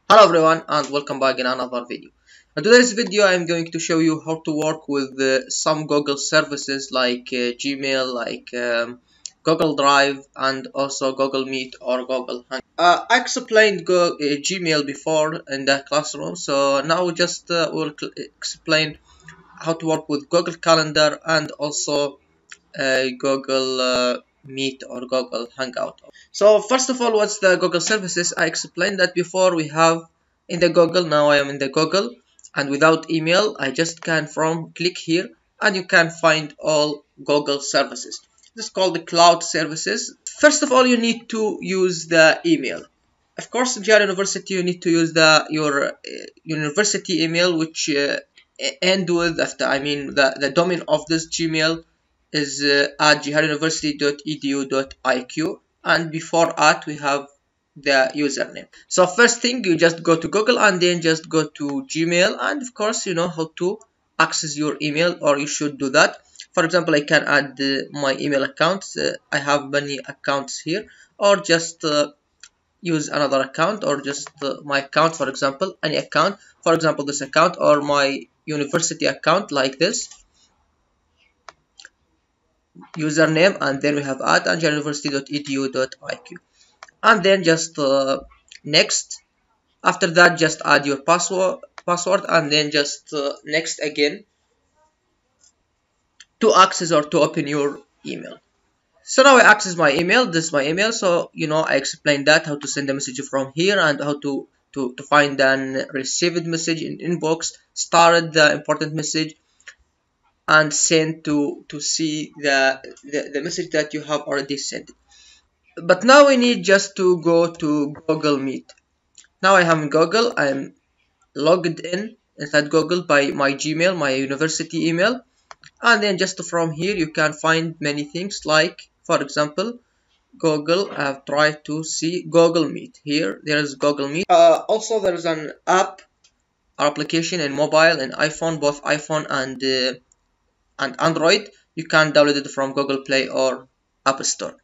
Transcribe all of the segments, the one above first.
Hello everyone and welcome back in another video. In today's video I am going to show you how to work with some Google services like Gmail, like Google Drive and also Google Meet or Google Hang. I explained Gmail before in the classroom, so now just will explain how to work with Google Calendar and also Google Meet or Google Hangout. So first of all, what's the Google services? I explained that before. We have in the Google. Now I am in the Google, and without email I just can from click here and you can find all Google services. This is called the cloud services. First of all, you need to use the email. Of course, in Jihad University you need to use your university email, which end with after the domain of this Gmail is at jihaduniversity.edu.iq, and before at we have the username. So first thing, you just go to Google and then just go to Gmail, and of course you know how to access your email, or you should do that. For example, I can add my email accounts. I have many accounts here, or just use another account, or just my account, for example, any account, for example this account or my university account, like this username, and then we have at university.edu.iq, and then just next. After that, just add your password and then just next again to access or to open your email. So now I access my email. This is my email. So you know, I explained that how to send a message from here and how to find an received message in inbox, start the important message, and send to see the message that you have already sent. But now we need just to go to Google Meet. Now I am in Google. I am logged in inside Google by my Gmail, my university email, and then just from here you can find many things, like for example Google. I have tried to see Google Meet. Here there is Google Meet. Also there is an app or application in mobile and iPhone, both iPhone and Android. You can download it from Google Play or App Store.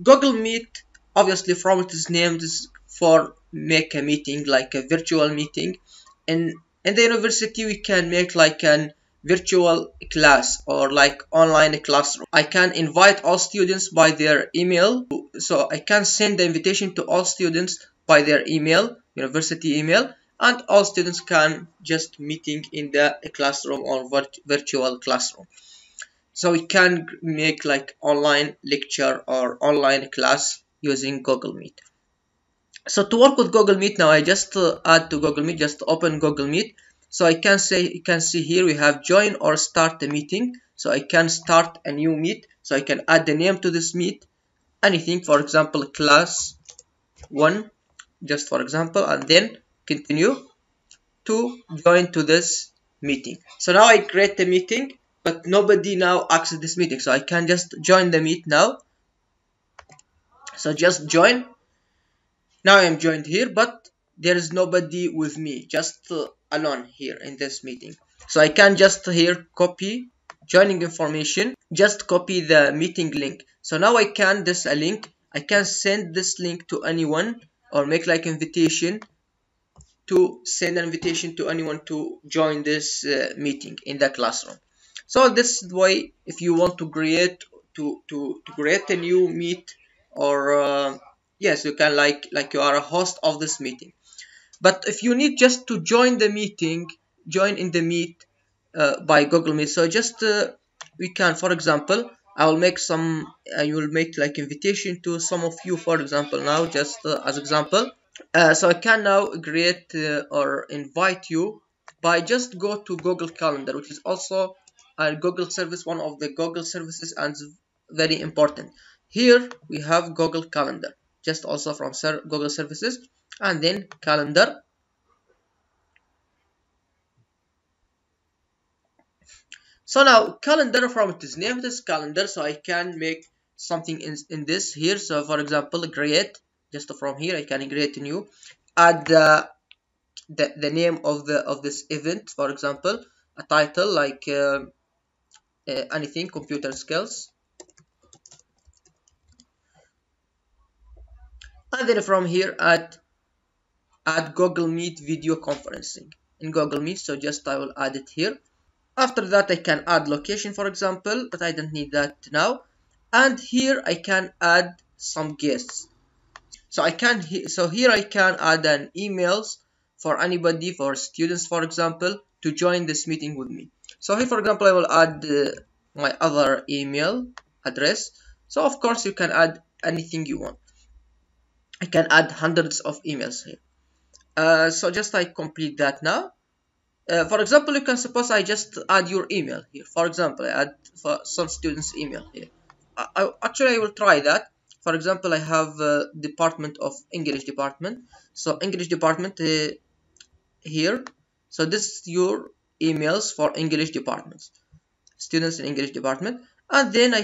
Google Meet, obviously from its name, is for make a meeting, like a virtual meeting. In the university we can make like an virtual class or like online classroom. I can invite all students by their email, so I can send the invitation to all students by their email, university email, and all students can just meeting in the classroom or virtual classroom. So we can make like online lecture or online class using Google Meet. So to work with Google Meet, now I just add to Google Meet, just open Google Meet. So I can say, you can see here we have join or start a meeting. So I can start a new meet. So I can add the name to this meet, anything, for example class 1, just for example, and then continue to join to this meeting. So now I create the meeting, but nobody now access this meeting, so I can just join the meet now. So just join. Now I am joined here, but there is nobody with me, just alone here in this meeting. So I can just here copy joining information, just copy the meeting link. So now I can this a link, I can send this link to anyone, or make like invitation to send an invitation to anyone to join this meeting in the classroom. So this is why, if you want to create create a new meet, or yes, you can like you are a host of this meeting. But if you need just to join the meeting, join in the meet by Google Meet, so just we can, for example, I will make some, I will make like invitation to some of you, for example, now just as example. So I can now create or invite you by just go to Google Calendar, which is also a Google service, one of the Google services, and very important. Here we have Google Calendar, just also from Google services, and then Calendar. So now Calendar, from its name, it is Calendar, so I can make something in this here. So for example, create, just from here I can create a new, add the name of this event, for example a title like anything, computer skills, and then from here add add Google Meet video conferencing in Google Meet. So just I will add it here. After that, I can add location, for example, but I don't need that now. And here I can add some guests. So here I can add an emails for anybody, for students, for example, to join this meeting with me. So here, for example, I will add my other email address. So of course you can add anything you want. I can add hundreds of emails here. So just I complete that now. For example, you can suppose I just add your email here. For example, I add for some students' email here. Actually, I will try that. For example, I have Department of English department. So English department here. So this is your emails for English departments, students in English department, and then I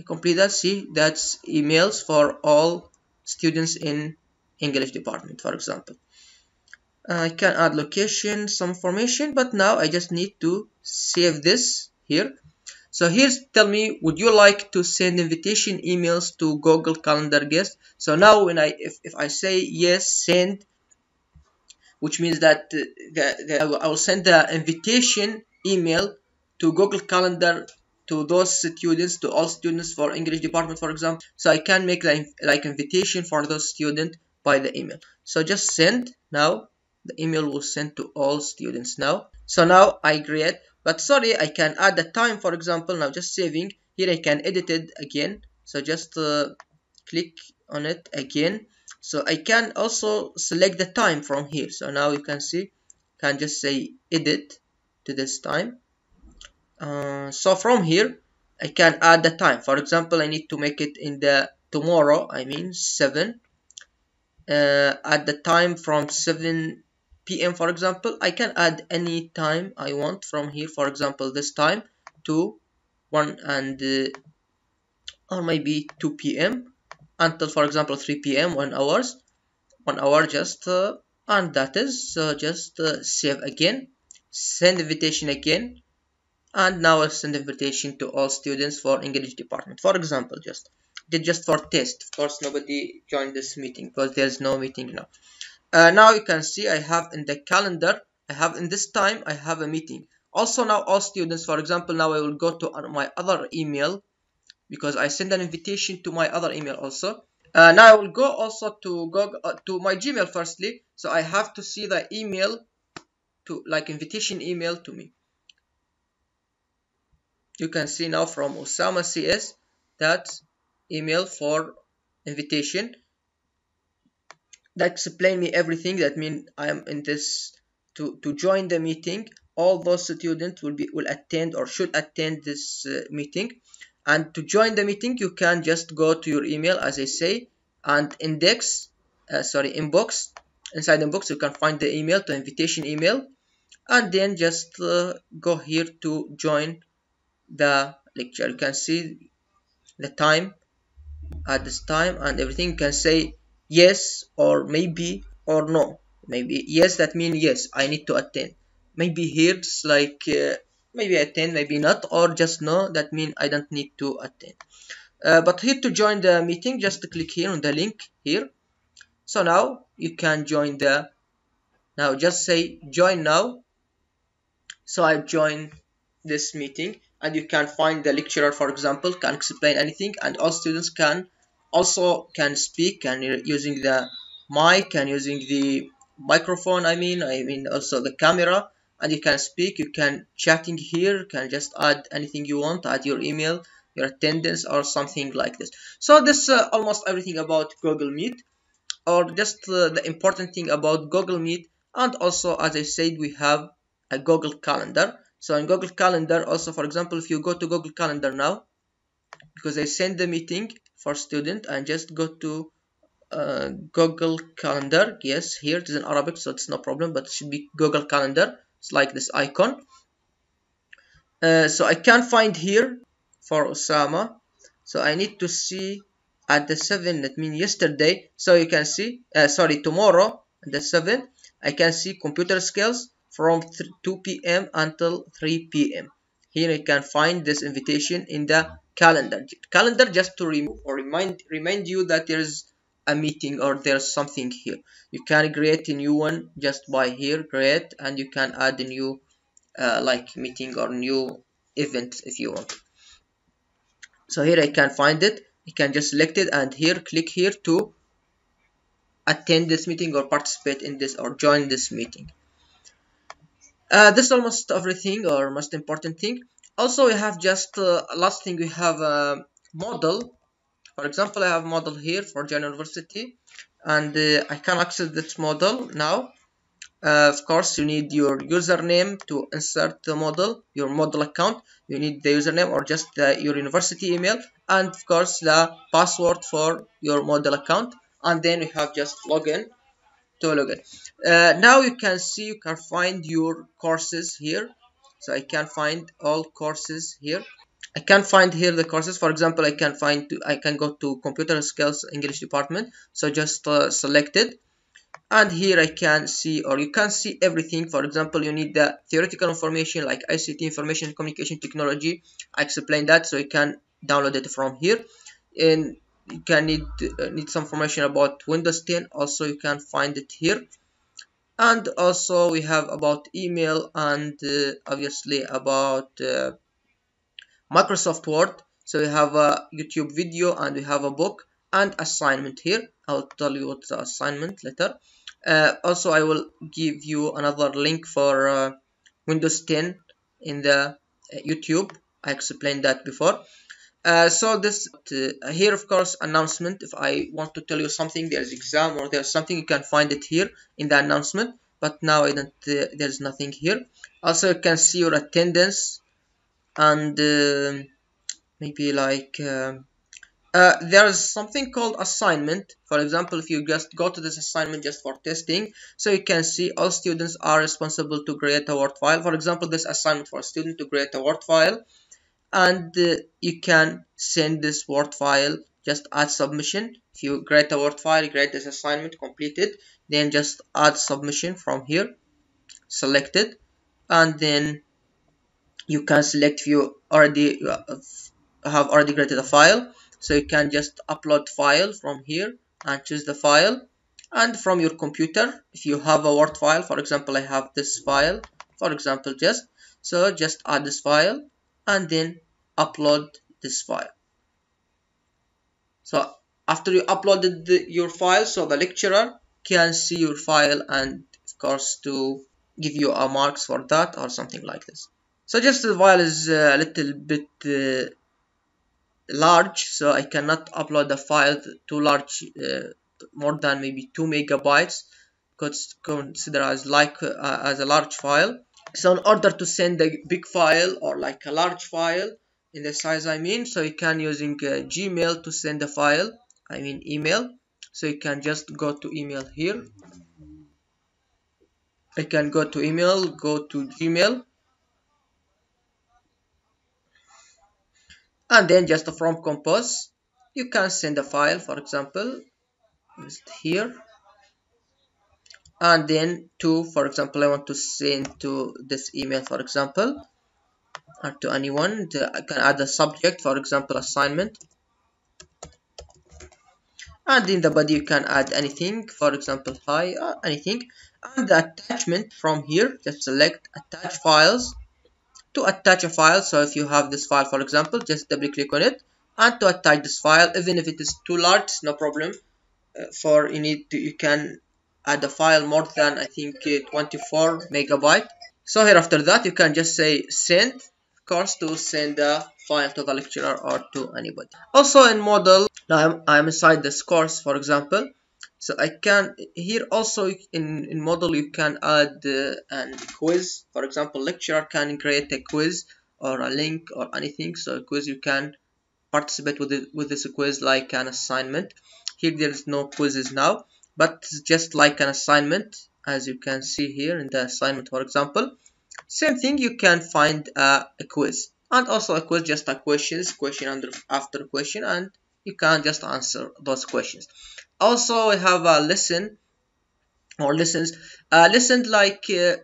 complete that. See, that's emails for all students in English department, for example. I can add location, some information, but now I just need to save this here. So here's tell me, would you like to send invitation emails to Google Calendar guests? So now when if I say yes, send, which means that I will send the invitation email to Google Calendar to those students, to all students for English department, for example. So I can make like invitation for those students by the email. So just send now. The email will send to all students now. So now I create, but sorry, I can add the time, for example. Now just saving here, I can edit it again. So just click on it again. So I can also select the time from here. So now you can see, can just say edit to this time. So from here I can add the time. For example, I need to make it in the tomorrow, I mean 7 at the time from 7 p.m. for example. I can add any time I want from here. For example, this time to 1 and or maybe 2 p.m. until, for example, 3 p.m. 1 hour just and that is just save again, send invitation again, and now I send invitation to all students for English department. For example, just for test. Of course, nobody joined this meeting because there's no meeting now. Now you can see I have in the calendar, I have in this time, I have a meeting. Also now all students, for example, now I will go to my other email because I send an invitation to my other email also. Now I will go also to to my Gmail firstly. So I have to see the email to like invitation email to me. You can see now from Osama CS that email for invitation that explain me everything. That means I am in this to join the meeting. All those students will attend or should attend this meeting. And to join the meeting, you can just go to your email, as I say, and inbox. Inside inbox, you can find the email to invitation email, and then just go here to join the lecture. You can see the time at this time and everything. You can say yes or maybe or no. Maybe yes, that means yes, I need to attend. Maybe here it's like maybe attend, maybe not, or just no, that means I don't need to attend. But here to join the meeting, just click here on the link here. So now you can join now just say join now. So I've joined this meeting, and you can find the lecturer, for example, can explain anything, and all students can also speak, and using the mic and using the microphone, I mean also the camera, and you can speak, you can chatting here, you can just add anything you want, add your email, your attendance, or something like this. So this almost everything about Google Meet, or just the important thing about Google Meet. And also, as I said, we have a Google Calendar. So in Google Calendar also, for example, if you go to Google Calendar now, because I send the meeting for student, and just go to Google Calendar. Yes, here it is in Arabic, so it's no problem, but it should be Google Calendar. It's like this icon. So I can find here for Osama. So I need to see at the 7, that means yesterday. So you can see, tomorrow at the 7, I can see computer skills from 2 p.m. until 3 p.m. Here I can find this invitation in the calendar. Calendar just to remove or remind you that there is a meeting or there's something here. You can create a new one just by here create, and you can add a new like meeting or new event if you want. So here I can find it. You can just select it and here click here to attend this meeting or participate in this or join this meeting. This is almost everything or most important thing. Also we have just last thing, we have a model. For example, I have model here for Jana University, and I can access this model now. Of course, you need your username to insert the model, your model account. You need the username or just your university email, and of course the password for your model account. And then we have just login to login. Now you can see, you can find your courses here. So I can find all courses here. I can find here the courses. For example, I can go to computer skills English department. So just select it, and here I can see, or you can see everything. For example, you need the theoretical information like ICT, information communication technology. I explained that, so you can download it from here. And you can need some information about Windows 10. Also, you can find it here. And also we have about email and obviously about Microsoft Word. So we have a YouTube video and we have a book and assignment here. I'll tell you what's the assignment later. Also, I will give you another link for Windows 10 in the YouTube. I explained that before. So this here, of course, announcement. If I want to tell you something, there's exam or there's something, you can find it here in the announcement. But now I don't. There's nothing here. Also, you can see your attendance and maybe like there's something called assignment. For example, if you just go to this assignment just for testing, so you can see all students are responsible to create a Word file. For example, this assignment for a student to create a Word file, and you can send this Word file just add submission. If you create a Word file, create this assignment, complete it, then just add submission from here, select it, and then you can select if you already have already created a file. So you can just upload file from here and choose the file, and from your computer, if you have a Word file, for example, I have this file, for example, just add this file and then upload this file. So after you uploaded your file, so the lecturer can see your file and of course to give you a marks for that or something like this. So just the file is a little bit large, so I cannot upload the file too large, more than maybe 2 megabytes, because considered as like as a large file. So in order to send a big file or like a large file in the size so you can using Gmail to send a file, email. So you can just go to email here. I can go to email, go to Gmail, and then just from compose you can send a file, for example just here, and then for example I want to send to this email, for example, or to anyone. I can add a subject, for example assignment, and in the body you can add anything, for example hi, anything. And the attachment from here, just select attach files to attach a file. So if you have this file, for example, just double click on it, and to attach this file, even if it is too large, no problem. For you can add a file more than I think 24 megabyte. So here after that you can just say send, of course, to send a file to the lecturer or to anybody. Also in Moodle, now I'm inside this course, for example, so I can here also in Moodle you can add a quiz. For example, lecturer can create a quiz or a link or anything. So a quiz, you can participate with this quiz like an assignment. Here there is no quizzes now, but it's just like an assignment, as you can see here in the assignment, for example. Same thing, you can find a quiz, and also a quiz, just a question after question, and you can just answer those questions. Also we have a lesson or lessons, like a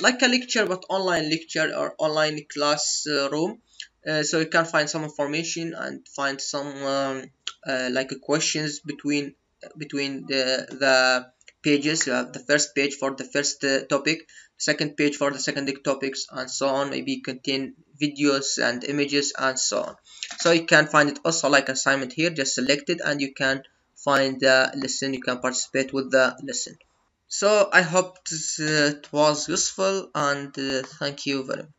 lecture, but online lecture or online classroom. So you can find some information and find some like questions between the pages. You have the first page for the first topic, second page for the second topics, and so on. Maybe contain videos and images and so on. So you can find it also like assignment here. Just select it and you can find the lesson. You can participate with the lesson. So I hope it was useful, and thank you very much.